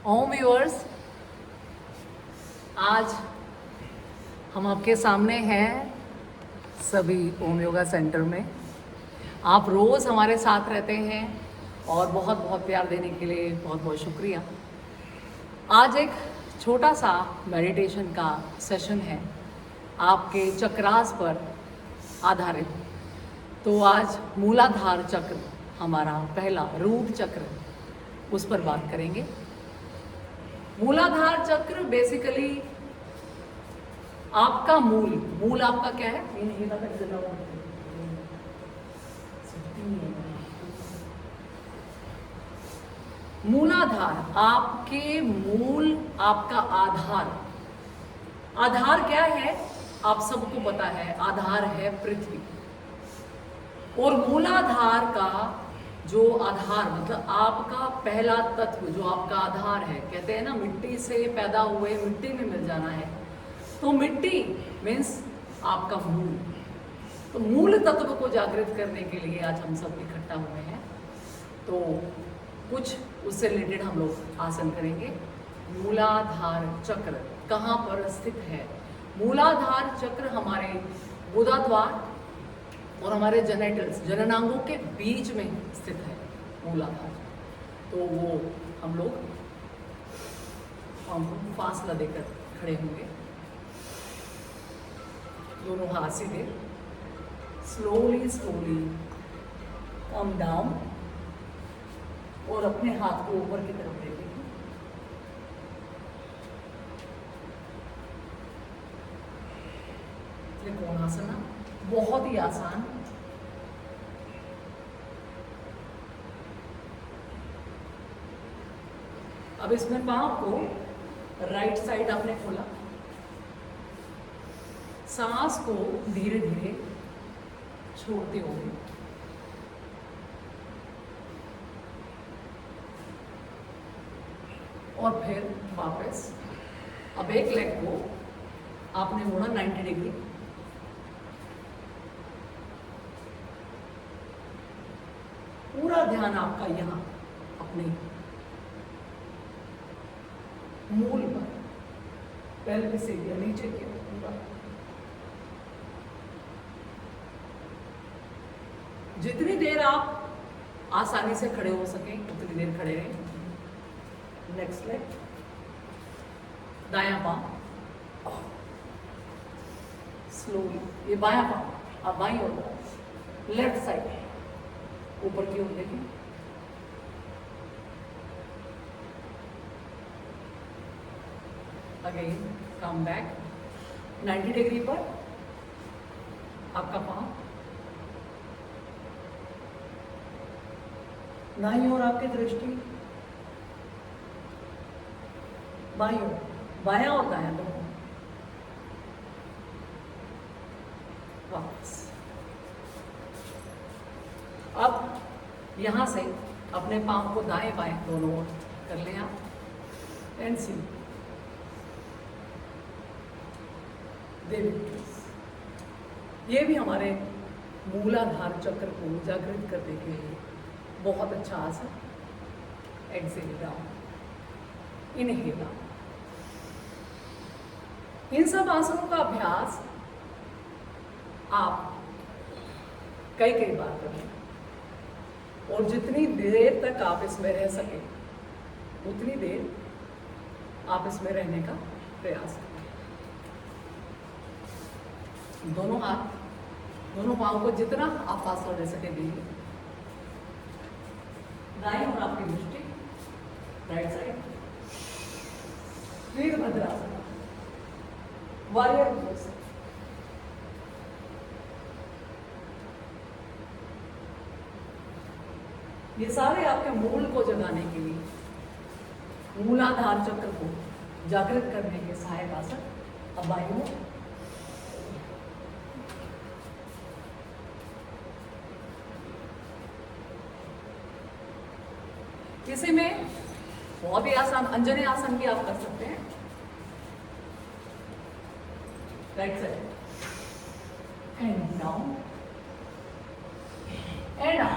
ओम viewers, आज हम आपके सामने हैं सभी ओम योगा सेंटर में। आप रोज़ हमारे साथ रहते हैं और बहुत बहुत प्यार देने के लिए बहुत बहुत शुक्रिया। आज एक छोटा सा मेडिटेशन का सेशन है आपके चक्रास पर आधारित। तो आज मूलाधार चक्र, हमारा पहला रूट चक्र, उस पर बात करेंगे। मूलाधार चक्र बेसिकली आपका मूल आपका क्या है? मूलाधार आपके मूल, आपका आधार क्या है? आप सबको पता है, आधार है पृथ्वी। और मूलाधार का जो आधार मतलब आपका पहला तत्व जो आपका आधार है, कहते हैं ना मिट्टी से पैदा हुए मिट्टी में मिल जाना है, तो मिट्टी मीन्स आपका मूल। तो मूल तत्व को जागृत करने के लिए आज हम सब इकट्ठा हुए हैं। तो कुछ उससे रिलेटेड हम लोग आसन करेंगे। मूलाधार चक्र कहाँ पर स्थित है? मूलाधार चक्र हमारे गुदाद्वार और हमारे जेनेटल्स, जननांगों के बीच में स्थित है मूलाधार। तो वो हम लोग फासला देकर खड़े होंगे, दोनों हाथ सीधे, स्लोली कम डाउन और अपने हाथ को ऊपर की तरफ लेके त्रिकोणासना, बहुत ही आसान। अब इसमें पांव को राइट साइड आपने खोला, सांस को धीरे धीरे छोड़ते हुए और फिर वापस। अब एक लेग को आपने मोड़ा 90 डिग्री, पूरा ध्यान आपका यहाँ अपने मूल पर, पेल्विस एरिया नीचे के पूरा। जितनी देर आप आसानी से खड़े हो सके उतनी देर खड़े रहें। नेक्स्ट लेग, दायां पांव स्लोली, ये बायां पांव अब बाईं ओर, लेफ्ट साइड ऊपर की ओर देखें। अगेन कम बैक 90 डिग्री पर आपका पांव, दाईं ओर आपकी दृष्टि, बाईं ओर, बायां और दायां दोनों। वापस। अब यहां से अपने पांव को दाएं बाएं दोनों ओर कर लें आप एंड सी ये भी हमारे मूलाधार चक्र को जागृत करने के लिए बहुत अच्छा आसन। Exhale down, inhale down. इन सब आसनों का अभ्यास आप कई बार करें और जितनी देर तक आप इसमें रह सके उतनी देर आप इसमें रहने का प्रयास करें। दोनों हाथ, दोनों पांव को जितना आप फासला दे सके दीजिए। दाईं ओर आपकी दृष्टि, right side, Virabhadrasana, warrior pose. ये सारे आपके मूल को जगाने के लिए, मूलाधार चक्र को जागृत करने के सहायक आसन। अब बाईं ओर, इसी में बहुत ही आसान अंजनी आसन भी आप कर सकते हैं। Right side and down and up,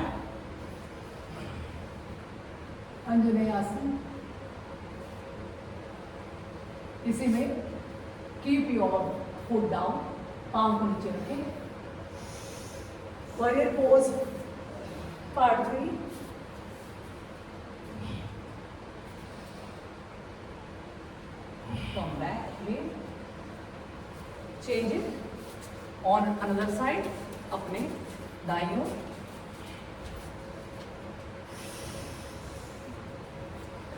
Anjani आसन। इसी में कीप योर फुट डाउन, पाँव को नीचे रखें। Warrior pose part 3। Come back, again. Change it on another side, अपने दाईं ओर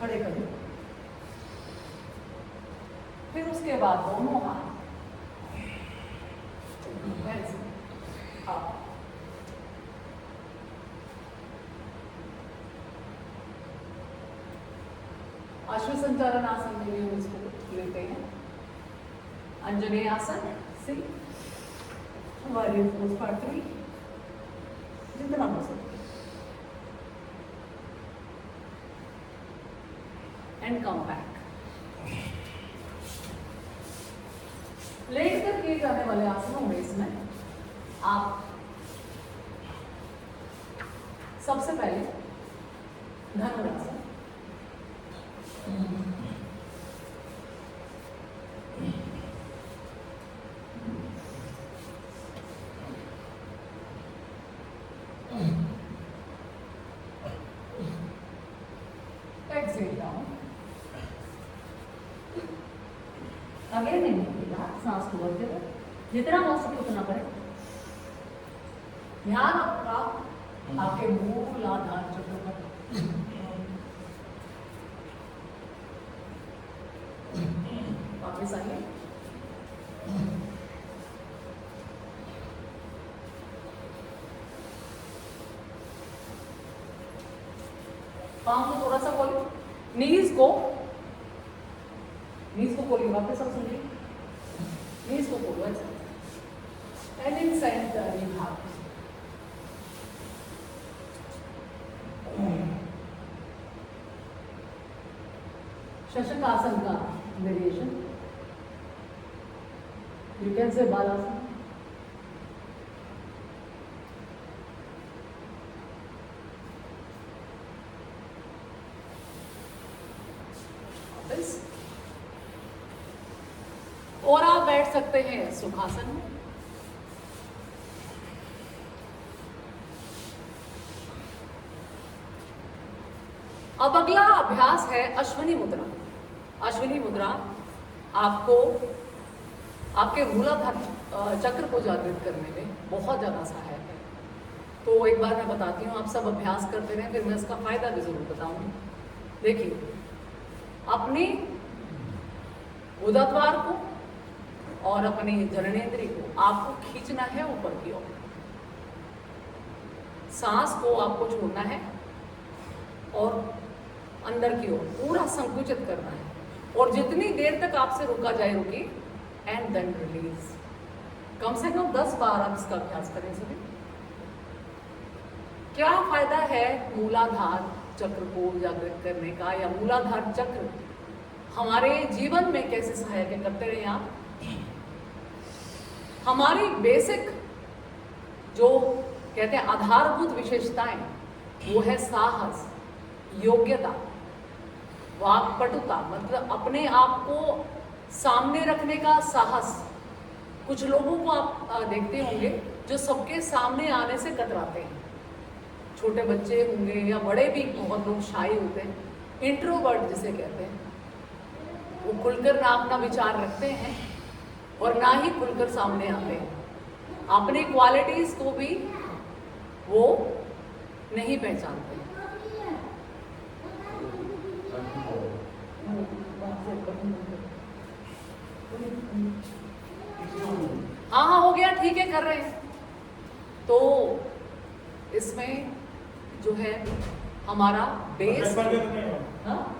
खड़े करें। फिर उसके बाद दोनों हाथ up। अश्वसंचालन आसन में भी हम इसको लेते हैं। अंजनेय आसन से वॉरियर पोज पार्ट 3 जितना हो सके, एंड कम बैक। लेट कर किए जाने वाले आसनों में इसमें आप सबसे पहले धनुरासन, exhale down, अगेन नहीं, सांस को बढ़ते हुए जितना हो सके उतना करें। ध्यान आपका आपके मूलाधार चक्र पर। वापस आइए। पाँव को थोड़ा सा खोलिए, नीज को खोलिए, वापस आप सुनिए, नीज को खोलो ऐसे, and in center you have Shashak asana का वेरिएशन, यू कैन से बालासन। और आप बैठ सकते हैं सुखासन में। अब अगला अभ्यास है अश्विनी मुद्रा। अश्विनी मुद्रा आपको आपके मूलाधार चक्र को जागृत करने में बहुत ज़्यादा सहायक है। तो एक बार मैं बताती हूँ, आप सब अभ्यास करते रहें, फिर मैं इसका फायदा भी जरूर बताऊंगी। देखिए, अपने उदरद्वार को और अपने जननेंद्रिय को आपको खींचना है ऊपर की ओर, सांस को आपको छोड़ना है और अंदर की ओर पूरा संकुचित करना है, और जितनी देर तक आपसे रुका जाए रुकिए, एंड देन रिलीज। कम से कम 10 बार आप इसका अभ्यास करें सभी। क्या फायदा है मूलाधार चक्र को जागृत करने का, या मूलाधार चक्र हमारे जीवन में कैसे सहायक है, करते रहिए आप। हमारी बेसिक जो कहते हैं आधारभूत विशेषताएं, वो है साहस, योग्यता, वाक्पटुता, मतलब अपने आप को सामने रखने का साहस। कुछ लोगों को आप देखते होंगे जो सबके सामने आने से कतराते हैं, छोटे बच्चे होंगे या बड़े भी, बहुत लोग शाई होते हैं, इंट्रोवर्ट जिसे कहते हैं। वो खुलकर ना अपना विचार रखते हैं और ना ही खुलकर सामने आते हैं। अपनी क्वालिटीज को भी वो नहीं पहचानते। हाँ हाँ हो गया, ठीक है, कर रहे हैं। तो इसमें जो है हमारा बेस, हाँ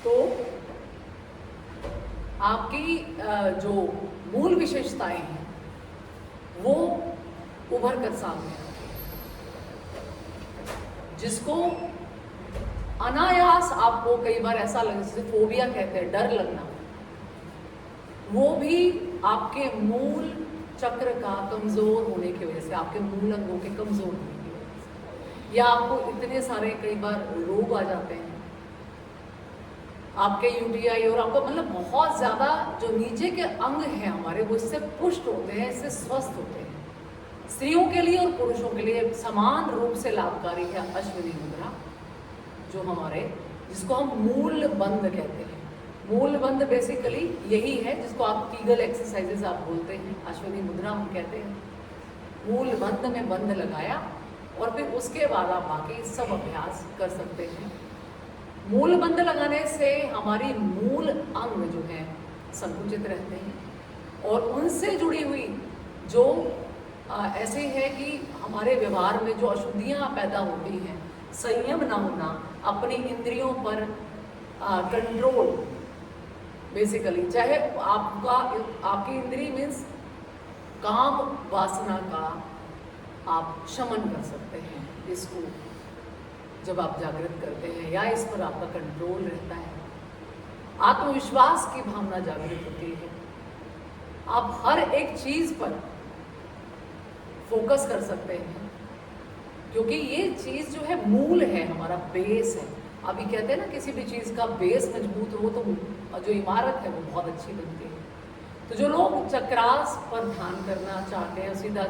तो आपकी जो मूल विशेषताएं हैं वो उभर कर सामने आती हैं, जिसको अनायास आपको कई बार ऐसा लगे, जैसे फोबिया कहते हैं, डर लगना, वो भी आपके मूल चक्र का कमजोर होने की वजह से, आपके मूल अंगों के कमजोर होने की वजह से। या आपको इतने सारे कई बार रोग आ जाते हैं, आपके यूटीआई और आपको मतलब बहुत ज़्यादा जो नीचे के अंग हैं हमारे वो इससे पुष्ट होते हैं, इससे स्वस्थ होते हैं। स्त्रियों के लिए और पुरुषों के लिए समान रूप से लाभकारी है अश्विनी मुद्रा, जो हमारे जिसको हम मूल बंध कहते हैं। मूल बंध बेसिकली यही है जिसको आप कीगल एक्सरसाइजेस आप बोलते हैं, अश्विनी मुद्रा हम कहते हैं। मूल बंध में बंध लगाया और फिर उसके बाद आप बाकी सब अभ्यास कर सकते हैं। मूल बंध लगाने से हमारी मूल अंग जो है संकुचित रहते हैं और उनसे जुड़ी हुई जो ऐसे है कि हमारे व्यवहार में जो अशुद्धियाँ पैदा होती हैं, संयम ना होना, अपनी इंद्रियों पर कंट्रोल, बेसिकली चाहे आपकी इंद्रिय मीन्स काम वासना का आप शमन कर सकते हैं इसको जब आप जागृत करते हैं, या इस पर आपका कंट्रोल रहता है। आत्मविश्वास की भावना जागृत होती है, आप हर एक चीज पर फोकस कर सकते हैं, क्योंकि ये चीज जो है मूल है, हमारा बेस है। अभी कहते हैं ना किसी भी चीज का बेस मजबूत हो तो जो इमारत है वो बहुत अच्छी बनती है। तो जो लोग चक्रास पर ध्यान करना चाहते हैं, सीधा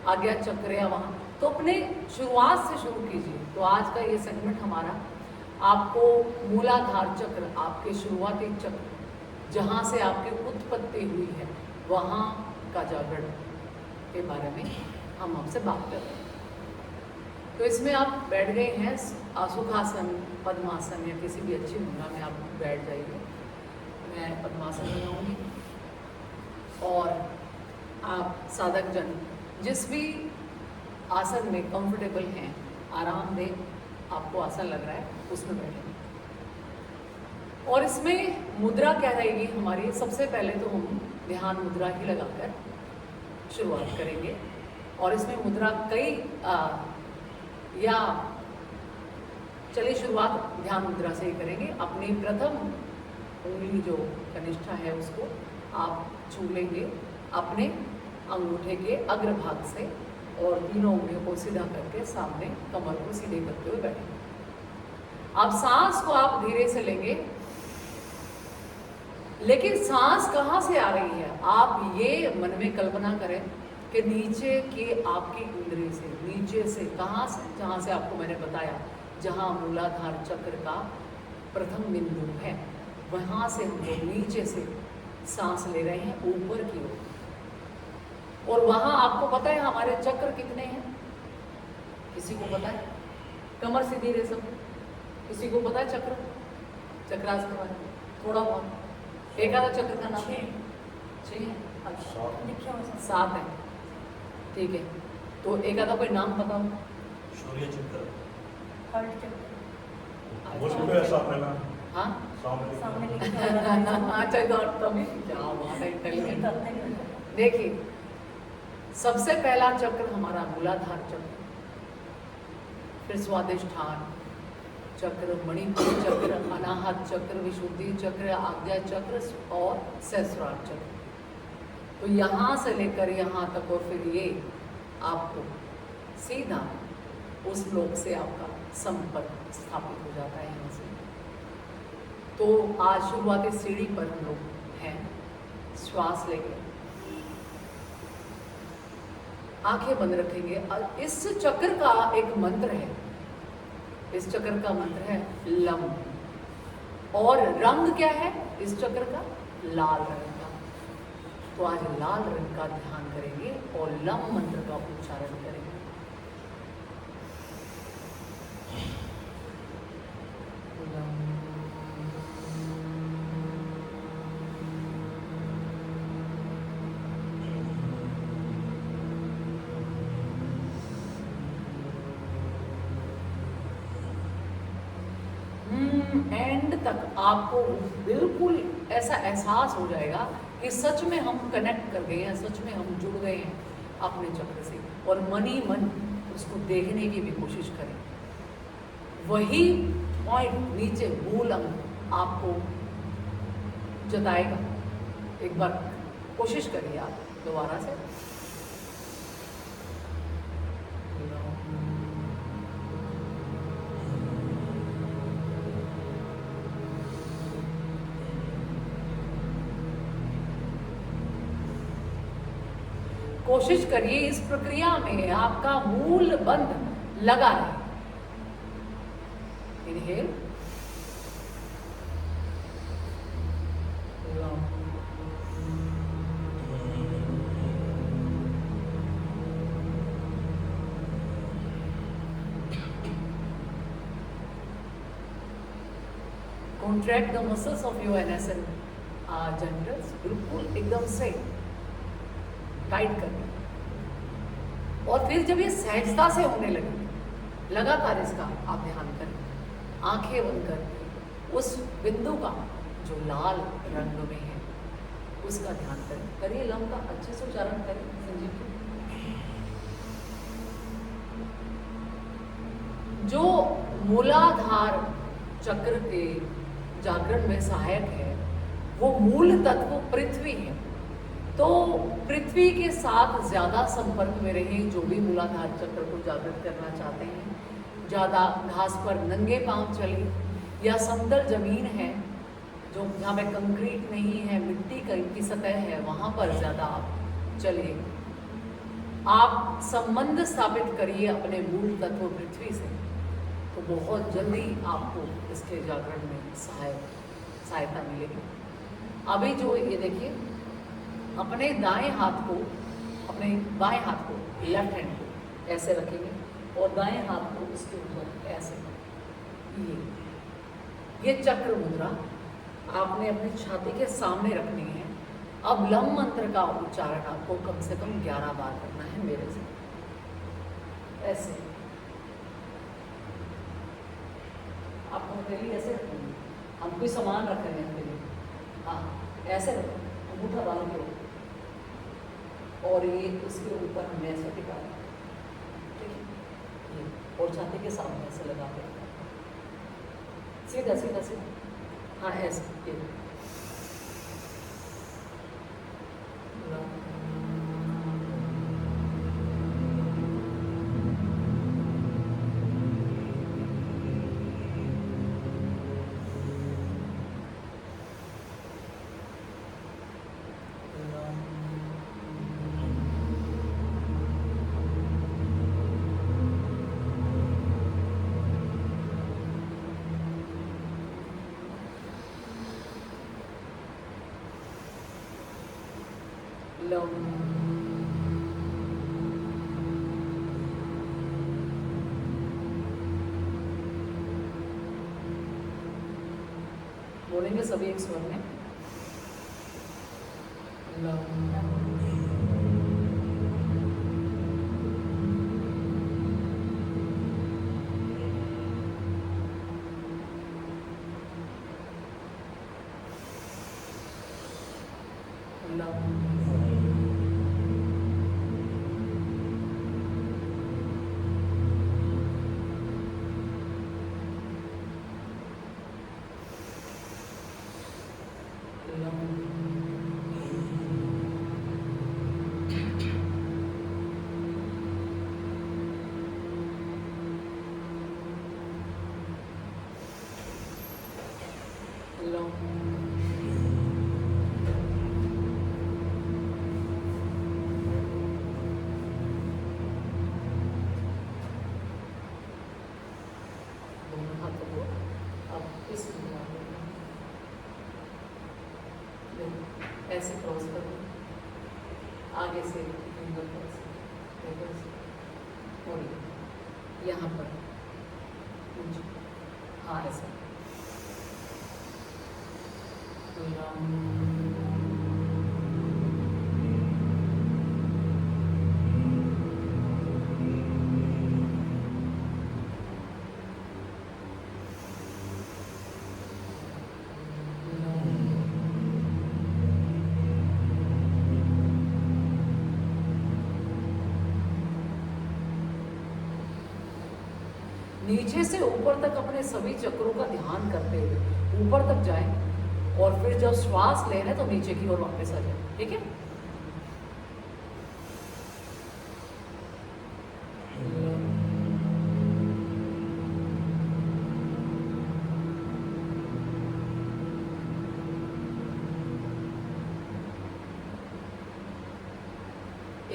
आज्ञा चक्र या वहाँ, तो अपने शुरुआत से शुरू कीजिए। तो आज का ये सेगमेंट हमारा आपको मूलाधार चक्र, आपके शुरुआती चक्र जहाँ से आपकी उत्पत्ति हुई है वहाँ का जागरण के बारे में हम आपसे बात कर रहे हैं। तो इसमें आप बैठ गए हैं सुखासन, पद्मासन या किसी भी अच्छी मुद्रा में आप बैठ जाइए। मैं पद्मासन में आऊँगी और आप साधक जन जिस भी आसन में कंफर्टेबल हैं, आरामदेह आपको आसन लग रहा है उसमें बैठेंगे। और इसमें मुद्रा क्या रहेगी हमारी, सबसे पहले तो हम ध्यान मुद्रा ही लगाकर शुरुआत करेंगे। और इसमें मुद्रा कई या चलिए शुरुआत ध्यान मुद्रा से ही करेंगे। अपनी प्रथम उंगली जो कनिष्ठा है उसको आप छू लेंगे अपने अंगूठे के अग्रभाग से और तीनों उंगलियों को सीधा करके सामने कमर को सीधे करते हुए बैठेंगे। अब सांस को आप धीरे से लेंगे, लेकिन सांस कहाँ से आ रही है आप ये मन में कल्पना करें कि नीचे के आपकी इंद्रिय से, नीचे से कहाँ से, जहाँ से आपको मैंने बताया जहाँ मूलाधार चक्र का प्रथम बिंदु है वहाँ से हम लोग नीचे से सांस ले रहे हैं ऊपर की ओर। और वहाँ आपको पता है हमारे चक्र कितने हैं, किसी को पता है? कमर सीधी रहे सब, किसी को पता है चक्र, चक्रासन के बारे में थोड़ा बहुत? एक आधा चक्र का नाम है? 6 है, अच्छा 7 है, ठीक है। तो एक आधा कोई नाम बताओ। सूर्य चक्र, हार्ट चक्र, हाँ सामने अच्छा तभी जाओ वहाँ इंटेलिजेंट। देखिए सबसे पहला चक्र हमारा मूलाधार चक्र, फिर स्वादिष्ठान चक्र, मणिपुर चक्र, अनाहत चक्र, विशुद्धि चक्र, आज्ञा चक्र और सहस्रार चक्र। तो यहाँ से लेकर यहाँ तक और फिर ये आपको सीधा उस लोक से आपका संपर्क स्थापित हो जाता है यहाँ से। तो आज शुरुआती सीढ़ी पर हम लोग हैं, श्वास लेंगे, आंखें बंद रखेंगे। इस चक्र का एक मंत्र है, इस चक्र का मंत्र है लम। और रंग क्या है इस चक्र का? लाल रंग का। तो आज लाल रंग का ध्यान करेंगे और लम मंत्र का उच्चारण करेंगे। एंड तक आपको बिल्कुल ऐसा एहसास हो जाएगा कि सच में हम कनेक्ट कर गए हैं, सच में हम जुड़ गए हैं अपने चक्र से। और मन ही मन उसको देखने की भी कोशिश करें। वही पॉइंट नीचे मूल अंग आपको जताएगा। एक बार कोशिश करिए आप दोबारा से। कोशिश करिए इस प्रक्रिया में आपका मूल बंध लगा रहे। Inhale, contract the muscles of your NSN generals, बिल्कुल एकदम से टाइट करना। और फिर जब ये सहजता से होने लगे, लगातार इसका आप ध्यान करें, आंखें बंद कर उस बिंदु का जो लाल रंग में है उसका ध्यान करें। करिए लम का अच्छे से उच्चारण करें संजीव जी। जो मूलाधार चक्र के जागरण में सहायक है वो मूल तत्व पृथ्वी है। तो पृथ्वी के साथ ज़्यादा संपर्क में रहें जो भी मूलाधार चक्र को जागृत करना चाहते हैं। ज़्यादा घास पर नंगे पांव चले या समतल जमीन है जो जहाँ पे कंक्रीट नहीं है, मिट्टी की सतह है, वहाँ पर ज़्यादा आप चलिए। आप संबंध स्थापित करिए अपने मूल तत्व पृथ्वी से, तो बहुत जल्दी आपको इसके जागरण में सहायता मिलेगी। अभी जो ये देखिए, अपने दाएं हाथ को, अपने बाएं हाथ को, लेफ्ट हैंड को ऐसे रखेंगे और दाएं हाथ को इसके ऊपर ऐसे। ये चक्र मुद्रा आपने अपनी छाती के सामने रखनी है। अब लम मंत्र का उच्चारण आपको कम से कम 11 बार करना है मेरे से, ऐसे। आप हथेली ऐसे रखेंगे, हम कोई सामान रख रहे हैं हथेली, हाँ ऐसे रखो, अंगूठा बांध के, और ये उसके ऊपर हमने ऐसे टिका, ठीक है, ये, और छाती के सामने ऐसे लगा के सीधा सीधा सीधा, हाँ ऐसे, ये बोलेंगे सभी एक स्वर में, ऐसे क्रॉस करो, आगे से और यहाँ पर, हाँ ऐसा, नीचे से ऊपर तक अपने सभी चक्रों का ध्यान करते हुए ऊपर तक जाएं और फिर जब श्वास ले लें तो नीचे की ओर वापस आ जाए, ठीक है।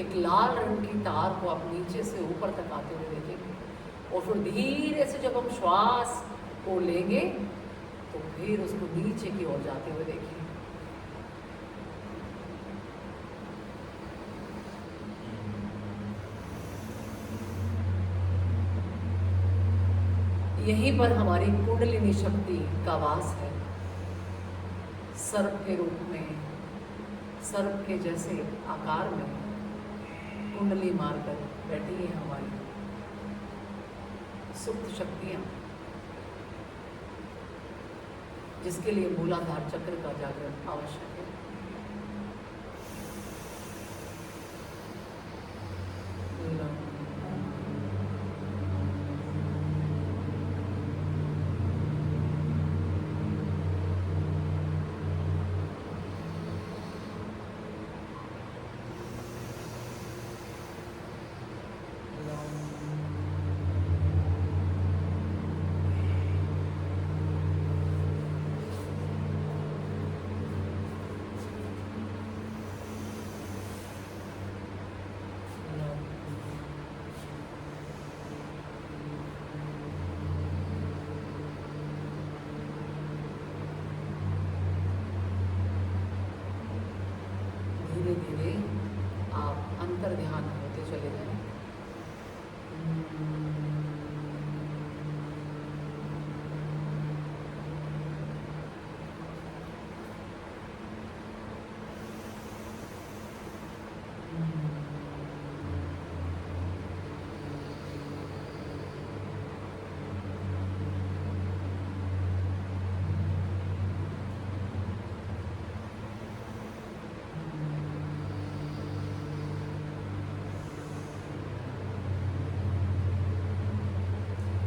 एक लाल रंग की तार को आप नीचे से ऊपर तक आते हुए देखेंगे। और फिर धीरे से जब हम श्वास को लेंगे तो फिर उसको नीचे की ओर जाते हुए देखेंगे। यहीं पर हमारी कुंडलिनी शक्ति का वास है। सर्प के रूप में, सर्प के जैसे आकार में कुंडली मारकर बैठी है हमारी सुप्त शक्तियां, जिसके लिए मूलाधार चक्र का जागरण आवश्यक है। धीरे धीरे आप अंतर ध्यान होते चले जाएं।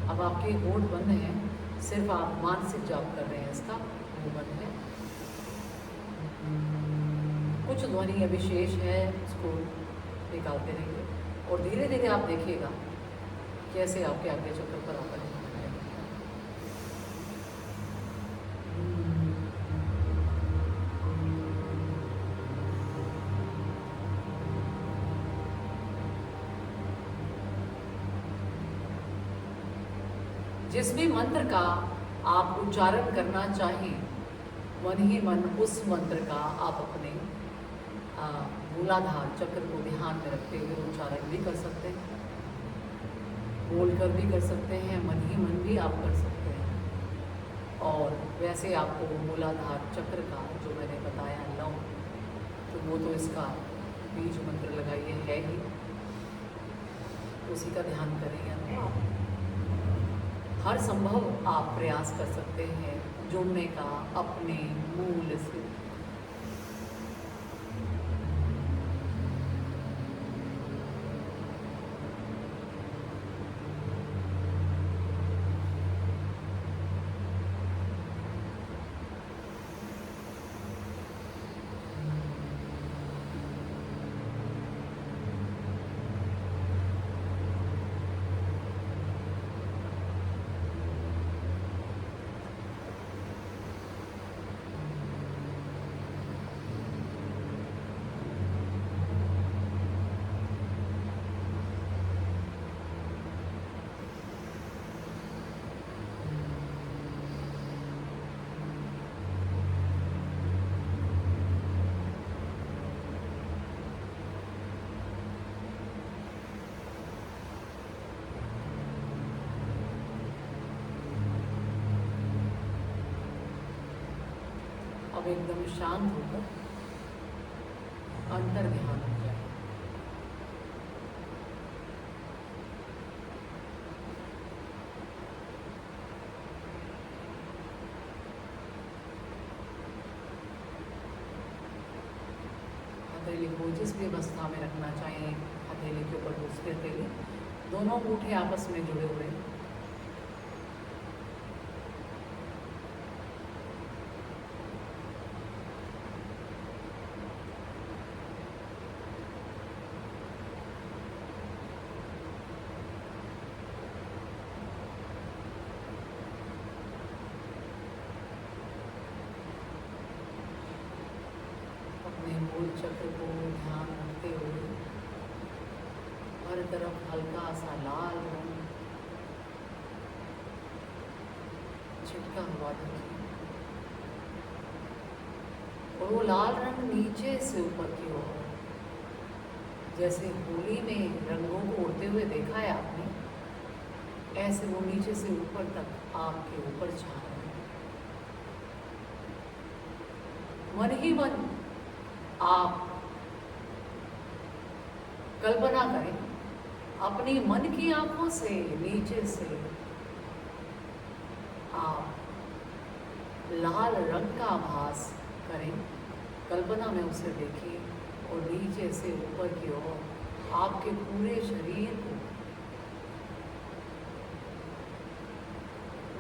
अब आपके होठ बंद हैं, सिर्फ आप मानसिक जाप कर रहे हैं, इसका वो बंद है। कुछ ध्वनि अभी शेष है, उसको निकालते रहिए और धीरे धीरे आप देखिएगा कैसे आपके आगे चक्कर पर आता है। जिस भी मंत्र का आप उच्चारण करना चाहें, मन ही मन उस मंत्र का आप अपने मूलाधार चक्र को ध्यान में रखते हुए उच्चारण भी कर सकते हैं, बोलकर भी कर सकते हैं, मन ही मन भी आप कर सकते हैं। और वैसे आपको मूलाधार चक्र का जो मैंने बताया 9, तो वो तो इसका बीज मंत्र लगाइए है ही, उसी का ध्यान करेंगे। हर संभव आप प्रयास कर सकते हैं जुड़ने का अपने मूल से। अब एकदम शांत होकर अंतर ध्यान हो जाए। हथेली को जिस भी अवस्था में रखना चाहिए, हथेली के ऊपर दूसरी हथेली, दोनों अंगूठे आपस में जुड़े हुए हैं। मूल चक्र को ध्यान रखते हुए छिटका हुआ देखिए, और वो लाल रंग नीचे से ऊपर की ओर, जैसे होली में रंगों को उड़ते हुए देखा है आपने, ऐसे वो नीचे से ऊपर तक आपके ऊपर छा रहे हैं। मन ही मन आप कल्पना करें, अपनी मन की आंखों से नीचे से आप लाल रंग का आभास करें, कल्पना में उसे देखें, और नीचे से ऊपर की ओर आपके पूरे शरीर को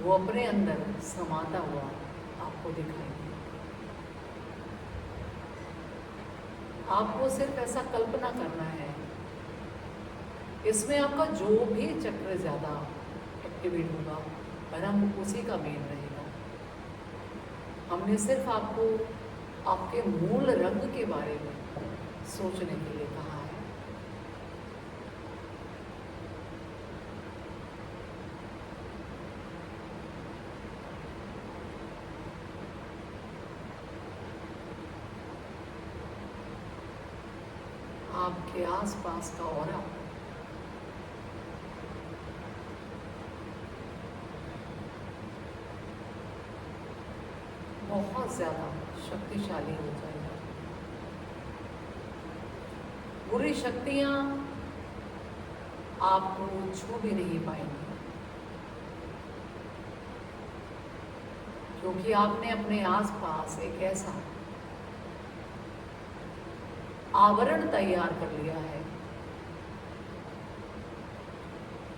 वो अपने अंदर समाता हुआ आपको दिखाई दे। आपको सिर्फ ऐसा कल्पना करना है, इसमें आपका जो भी चक्र ज़्यादा एक्टिवेट होगा रंग उसी का मेन रहेगा। हमने सिर्फ आपको आपके मूल रंग के बारे में सोचने के लिए कहा है। आपके आसपास का ऑरा बहुत ज़्यादा शक्तिशाली हो जाएगा। बुरी शक्तियाँ आपको छू भी नहीं पाएंगी, क्योंकि आपने अपने आसपास एक ऐसा आवरण तैयार कर लिया है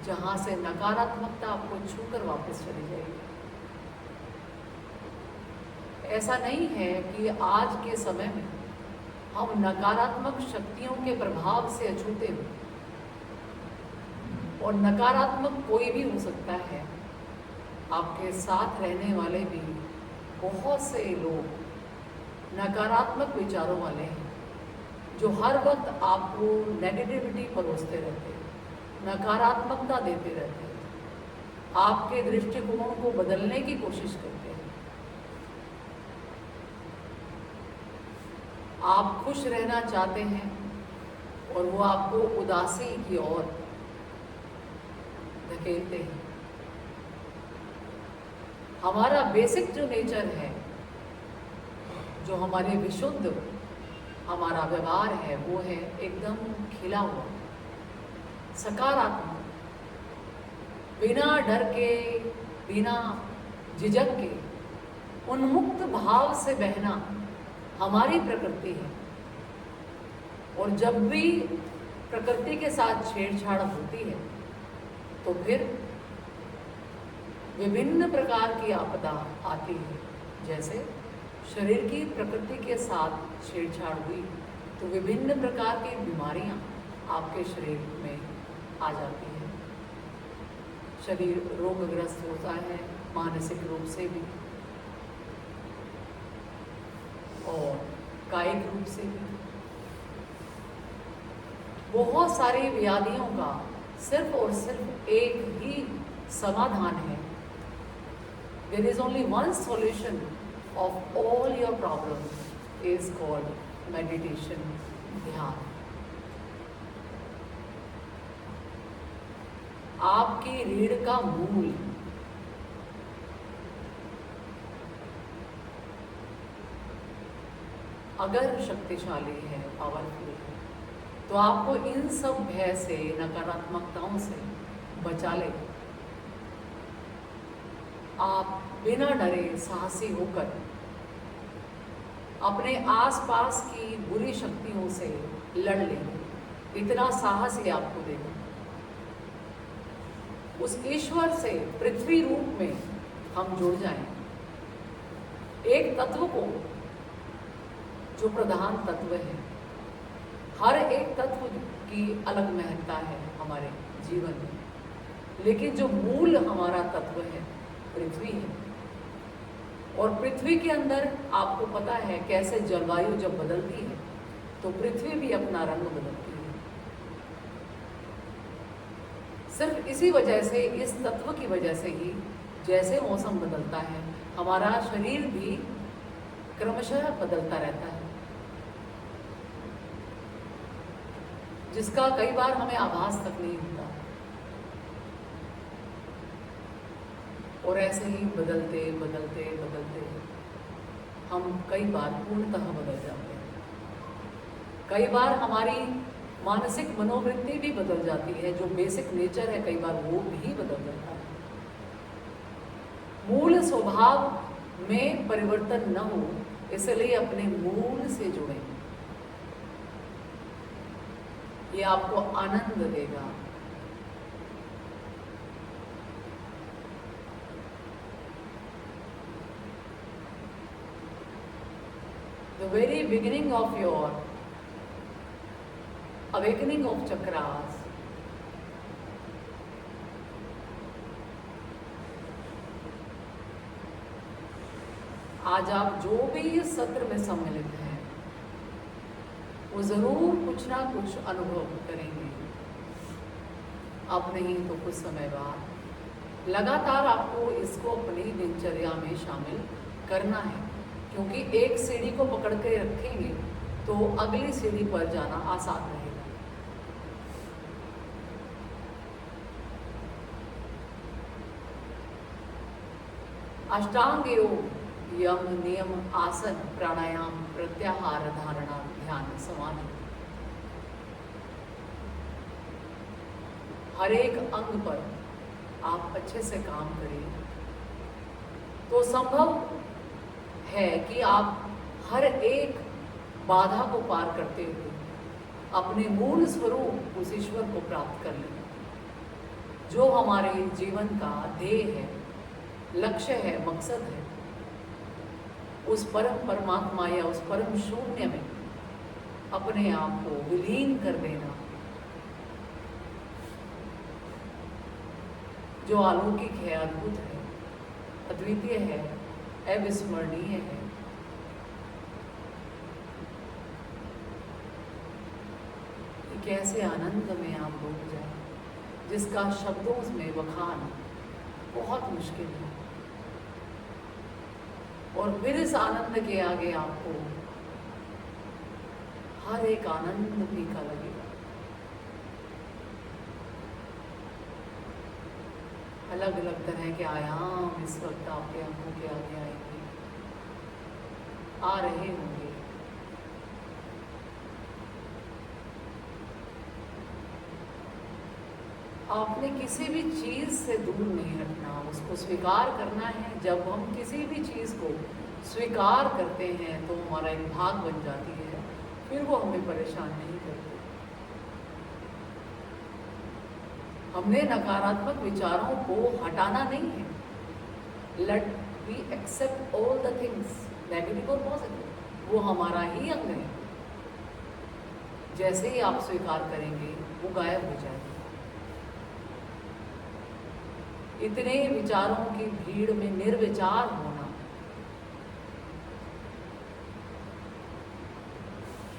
जहां से नकारात्मकता आपको छूकर वापस चली जाएगी। ऐसा नहीं है कि आज के समय में हम नकारात्मक शक्तियों के प्रभाव से अछूते हो, और नकारात्मक कोई भी हो सकता है। आपके साथ रहने वाले भी बहुत से लोग नकारात्मक विचारों वाले हैं, जो हर वक्त आपको नेगेटिविटी परोसते रहते हैं, नकारात्मकता देते रहते हैं, आपके दृष्टिकोण को बदलने की कोशिश करते हैं। आप खुश रहना चाहते हैं और वो आपको उदासी की ओर धकेलते हैं। हमारा बेसिक जो नेचर है, जो हमारे विशुद्ध हमारा व्यवहार है, वो है एकदम खिला हुआ, सकारात्मक, बिना डर के, बिना झिझक के, उन्मुक्त भाव से बहना हमारी प्रकृति है। और जब भी प्रकृति के साथ छेड़छाड़ होती है तो फिर विभिन्न प्रकार की आपदा आती है। जैसे शरीर की प्रकृति के साथ छेड़छाड़ हुई तो विभिन्न प्रकार की बीमारियां आपके शरीर में आ जाती हैं। शरीर रोगग्रस्त होता है, मानसिक रूप से भी और कायिक रूप से भी। बहुत सारी व्याधियों का सिर्फ और सिर्फ एक ही समाधान है। There is only one solution of all your problems is called meditation, ध्यान। आपकी रीढ़ का मूल अगर शक्तिशाली है, पावरफुल है, तो आपको इन सब भय से, नकारात्मकताओं से बचा ले। आप बिना डरे साहसी होकर अपने आसपास की बुरी शक्तियों से लड़ लेंगे। इतना साहस ही आपको देगा। उस ईश्वर से पृथ्वी रूप में हम जुड़ जाएं, एक तत्व को जो प्रधान तत्व है। हर एक तत्व की अलग महत्ता है हमारे जीवन में, लेकिन जो मूल हमारा तत्व है पृथ्वी है। और पृथ्वी के अंदर आपको पता है कैसे जलवायु जब बदलती है तो पृथ्वी भी अपना रंग बदलती है। सिर्फ इसी वजह से, इस तत्व की वजह से ही जैसे मौसम बदलता है हमारा शरीर भी क्रमशः बदलता रहता है, जिसका कई बार हमें आभास तक नहीं होता। और ऐसे ही बदलते बदलते बदलते हम कई बार पूर्णतः बदल जाते हैं। कई बार हमारी मानसिक मनोवृत्ति भी बदल जाती है, जो बेसिक नेचर है कई बार वो भी बदल जाता है। मूल स्वभाव में परिवर्तन न हो, इसलिए अपने मूल से जुड़ें। ये आपको आनंद देगा। The very beginning of your awakening of chakras आज आप जो भी इस सत्र में सम्मिलित हैं वो जरूर कुछ ना कुछ अनुभव करेंगे। अब नहीं तो कुछ समय बाद लगातार आपको इसको अपनी दिनचर्या में शामिल करना है, क्योंकि एक सीढ़ी को पकड़ के रखेंगे तो अगली सीढ़ी पर जाना आसान रहेगा। अष्टांग योग यम नियम आसन प्राणायाम प्रत्याहार धारणा ध्यान समाधि, हर एक अंग पर आप अच्छे से काम करें तो संभव है कि आप हर एक बाधा को पार करते हुए अपने मूल स्वरूप उस ईश्वर को प्राप्त कर लें, जो हमारे जीवन का ध्येय है, लक्ष्य है, मकसद है। उस परम परमात्मा या उस परम शून्य में अपने आप को विलीन कर देना, जो अलौकिक है, अद्भुत है, अद्वितीय है, अविस्मरणीय है। एक ऐसे आनंद में आप डूब जाए जिसका शब्दों में बखान बहुत मुश्किल है। और फिर इस आनंद के आगे आपको हर एक आनंद फीका लगेगा। अलग अलग तरह के आयाम इस वक्त आपके आंखों के आगे आएंगे, आ रहे होंगे। आपने किसी भी चीज से दूर नहीं हटना, उसको स्वीकार करना है। जब हम किसी भी चीज को स्वीकार करते हैं तो हमारा एक भाग बन जाती है, फिर वो हमें परेशान नहीं करती। हमने नकारात्मक विचारों को हटाना नहीं है। Let we accept all the things, negative और पॉजिटिव, वो हमारा ही अंग है। जैसे ही आप स्वीकार करेंगे वो गायब हो जाएगा। इतने विचारों की भीड़ में निर्विचार होना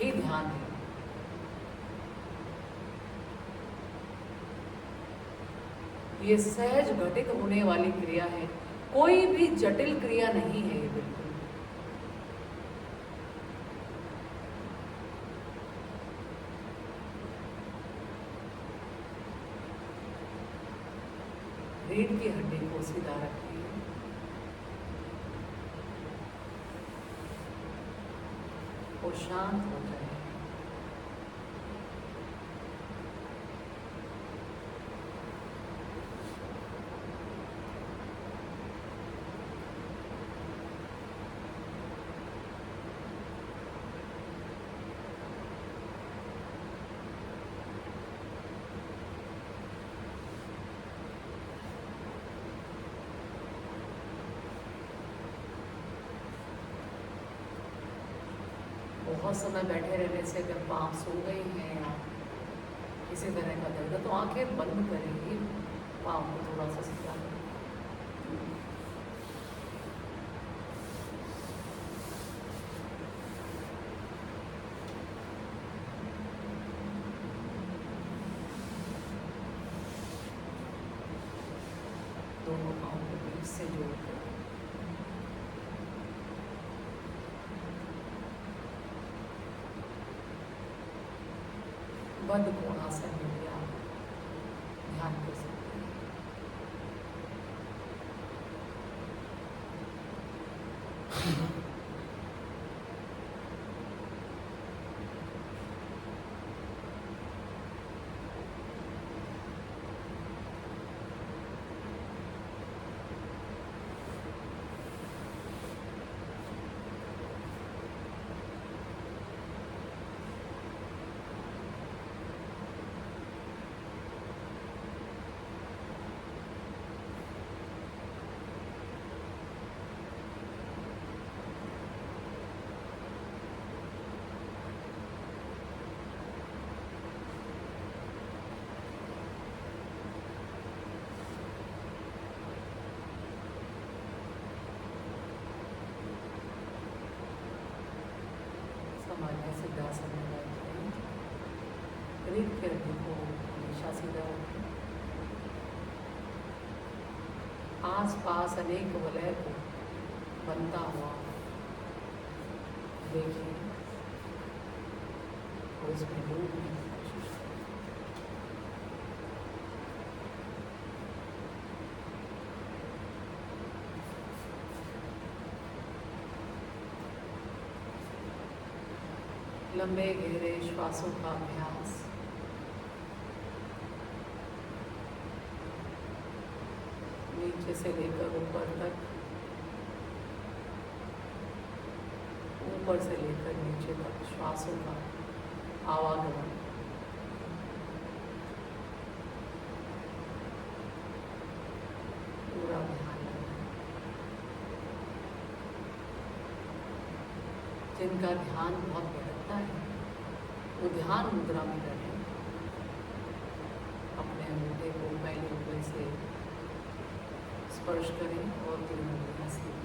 ही ध्यान है। ये सहज घटित होने वाली क्रिया है, कोई भी जटिल क्रिया नहीं है ये बिल्कुल। रीढ़ की हड्डी को सीधा रखिए और शांत हो जाए। बहुत समय बैठे रहने से अगर पाँव सो गए हैं या किसी तरह का दर्द, तो आंखें बंद करेंगी, पाँव को थोड़ा सा सीधा करें। दोनों पाँव को इससे जोड़कर बंद कोणासन में भी आप ध्यान कर सकते हैं। सामान्य सिद्धासन में बैठते हैं। रीढ़ के हड्डी को हमेशा सीधा रखें। आस पास अनेक वलय को बनता हुआ देखिए और इसमें डूबने की कोशिश करें। लंबे गहरे श्वासों का अभ्यास नीचे से लेकर ऊपर तक, ऊपर से लेकर नीचे तक श्वासों का आवागमन। पूरा ध्यान रखें। जिनका ध्यान बहुत बैठता है वो ध्यान मुद्रा में रहें। अपने अंगूठे को पहले ऊपर से स्पर्श करें और तीन उंगलियां सीधे।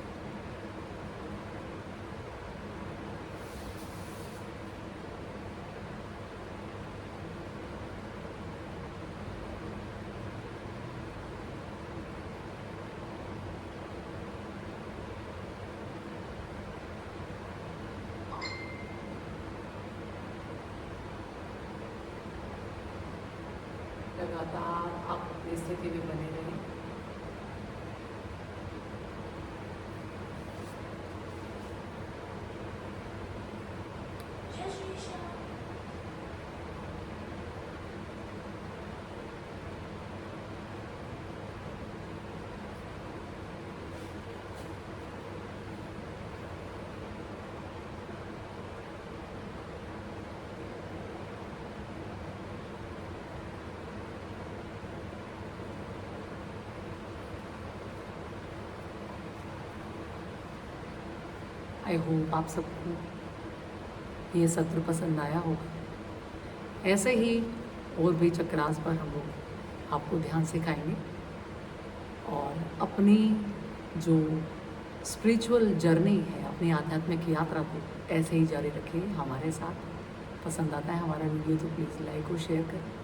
लगातार आप अपनी स्थिति में बने रहें। आई होप आप सबको ये सत्र पसंद आया होगा। ऐसे ही और भी चक्रास पर हम लोग आपको ध्यान सिखाएंगे और अपनी जो स्पिरिचुअल जर्नी है, अपनी आध्यात्मिक यात्रा को ऐसे ही जारी रखिए हमारे साथ। पसंद आता है हमारा वीडियो तो प्लीज़ लाइक और शेयर करें।